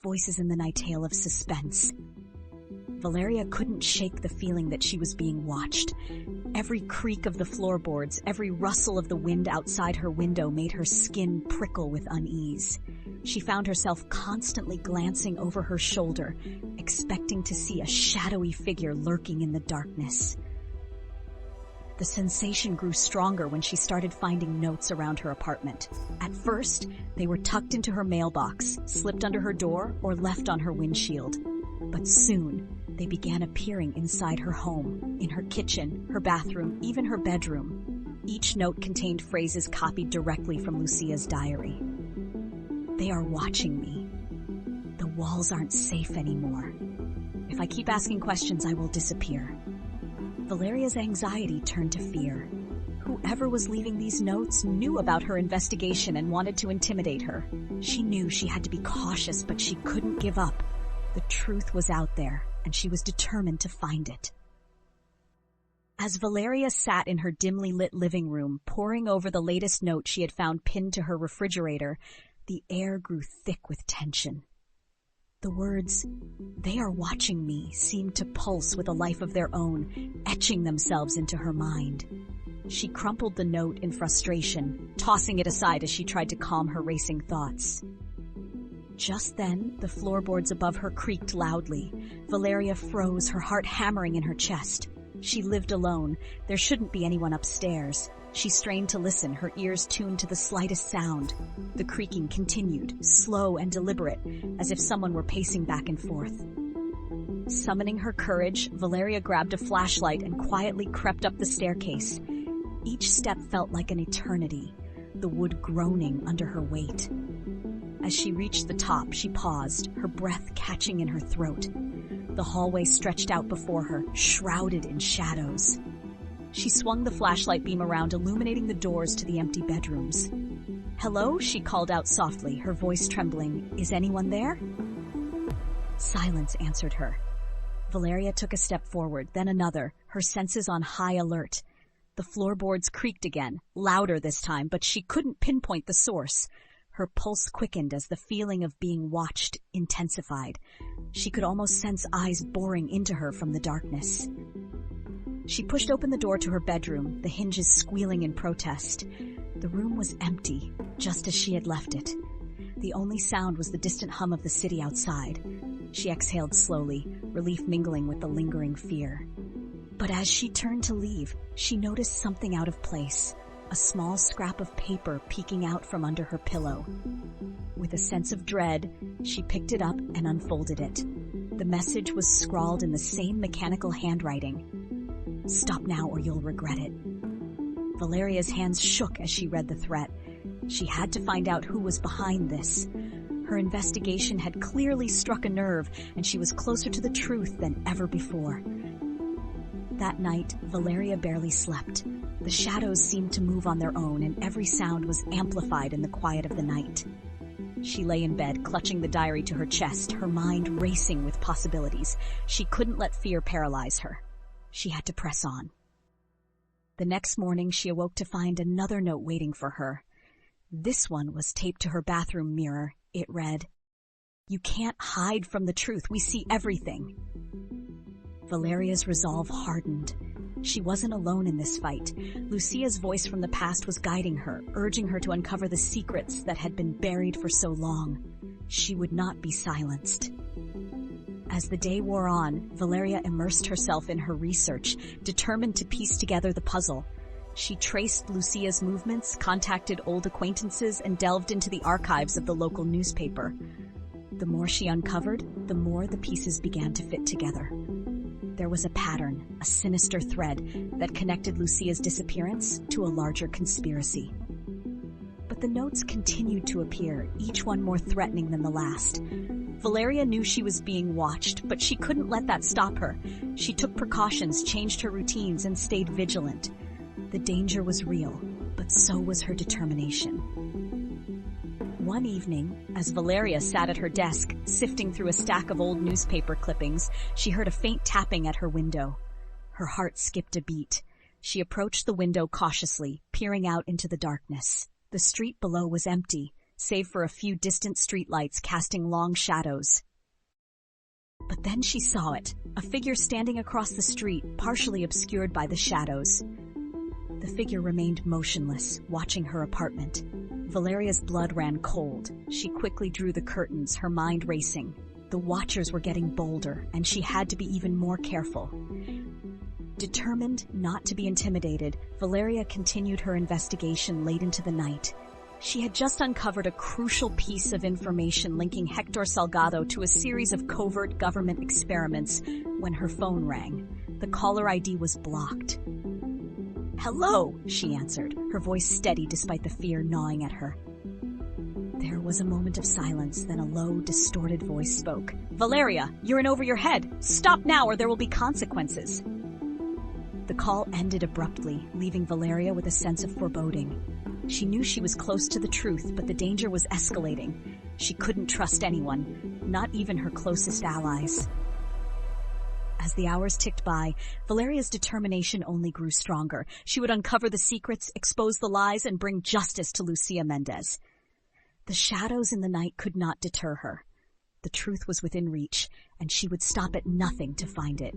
Voices in the night, tale of suspense. Valeria couldn't shake the feeling that she was being watched. Every creak of the floorboards, every rustle of the wind outside her window made her skin prickle with unease. She found herself constantly glancing over her shoulder, expecting to see a shadowy figure lurking in the darkness. The sensation grew stronger when she started finding notes around her apartment. At first, they were tucked into her mailbox, slipped under her door, or left on her windshield. But soon, they began appearing inside her home, in her kitchen, her bathroom, even her bedroom. Each note contained phrases copied directly from Lucia's diary. "They are watching me. The walls aren't safe anymore. If I keep asking questions, I will disappear." Valeria's anxiety turned to fear. Whoever was leaving these notes knew about her investigation and wanted to intimidate her. She knew she had to be cautious, but she couldn't give up. The truth was out there, and she was determined to find it. As Valeria sat in her dimly lit living room, poring over the latest note she had found pinned to her refrigerator, the air grew thick with tension. The words, "They are watching me," seemed to pulse with a life of their own, etching themselves into her mind. She crumpled the note in frustration, tossing it aside as she tried to calm her racing thoughts. Just then, the floorboards above her creaked loudly. Valeria froze, her heart hammering in her chest. She lived alone. There shouldn't be anyone upstairs. She strained to listen, her ears tuned to the slightest sound. The creaking continued, slow and deliberate, as if someone were pacing back and forth. Summoning her courage, Valeria grabbed a flashlight and quietly crept up the staircase. Each step felt like an eternity, the wood groaning under her weight. As she reached the top, she paused, her breath catching in her throat. The hallway stretched out before her, shrouded in shadows. She swung the flashlight beam around, illuminating the doors to the empty bedrooms. "Hello?" she called out softly, her voice trembling. "Is anyone there?" Silence answered her. Valeria took a step forward, then another, her senses on high alert. The floorboards creaked again, louder this time, but she couldn't pinpoint the source. Her pulse quickened as the feeling of being watched intensified. She could almost sense eyes boring into her from the darkness. She pushed open the door to her bedroom, the hinges squealing in protest. The room was empty, just as she had left it. The only sound was the distant hum of the city outside. She exhaled slowly, relief mingling with the lingering fear. But as she turned to leave, she noticed something out of place. A small scrap of paper peeking out from under her pillow. With a sense of dread, she picked it up and unfolded it. The message was scrawled in the same mechanical handwriting. "Stop now or you'll regret it." Valeria's hands shook as she read the threat. She had to find out who was behind this. Her investigation had clearly struck a nerve, and she was closer to the truth than ever before. That night, Valeria barely slept. The shadows seemed to move on their own, and every sound was amplified in the quiet of the night. She lay in bed, clutching the diary to her chest, her mind racing with possibilities. She couldn't let fear paralyze her. She had to press on. The next morning, she awoke to find another note waiting for her. This one was taped to her bathroom mirror. It read, "You can't hide from the truth. We see everything." Valeria's resolve hardened. She wasn't alone in this fight. Lucia's voice from the past was guiding her, urging her to uncover the secrets that had been buried for so long. She would not be silenced. As the day wore on, Valeria immersed herself in her research, determined to piece together the puzzle. She traced Lucia's movements, contacted old acquaintances, and delved into the archives of the local newspaper. The more she uncovered, the more the pieces began to fit together. There was a pattern, a sinister thread that connected Lucia's disappearance to a larger conspiracy. But the notes continued to appear, each one more threatening than the last. Valeria knew she was being watched, but she couldn't let that stop her. She took precautions, changed her routines, and stayed vigilant. The danger was real, but so was her determination. One evening, as Valeria sat at her desk, sifting through a stack of old newspaper clippings, she heard a faint tapping at her window. Her heart skipped a beat. She approached the window cautiously, peering out into the darkness. The street below was empty, save for a few distant streetlights casting long shadows. But then she saw it, a figure standing across the street, partially obscured by the shadows. The figure remained motionless, watching her apartment. Valeria's blood ran cold. She quickly drew the curtains, her mind racing. The watchers were getting bolder, and she had to be even more careful. Determined not to be intimidated, Valeria continued her investigation late into the night. She had just uncovered a crucial piece of information linking Hector Salgado to a series of covert government experiments when her phone rang. The caller ID was blocked. "Hello," she answered, her voice steady despite the fear gnawing at her. There was a moment of silence, then a low, distorted voice spoke. "Valeria, you're in over your head. Stop now or there will be consequences." The call ended abruptly, leaving Valeria with a sense of foreboding. She knew she was close to the truth, but the danger was escalating. She couldn't trust anyone, not even her closest allies. As the hours ticked by, Valeria's determination only grew stronger. She would uncover the secrets, expose the lies, and bring justice to Lucía Méndez. The shadows in the night could not deter her. The truth was within reach, and she would stop at nothing to find it.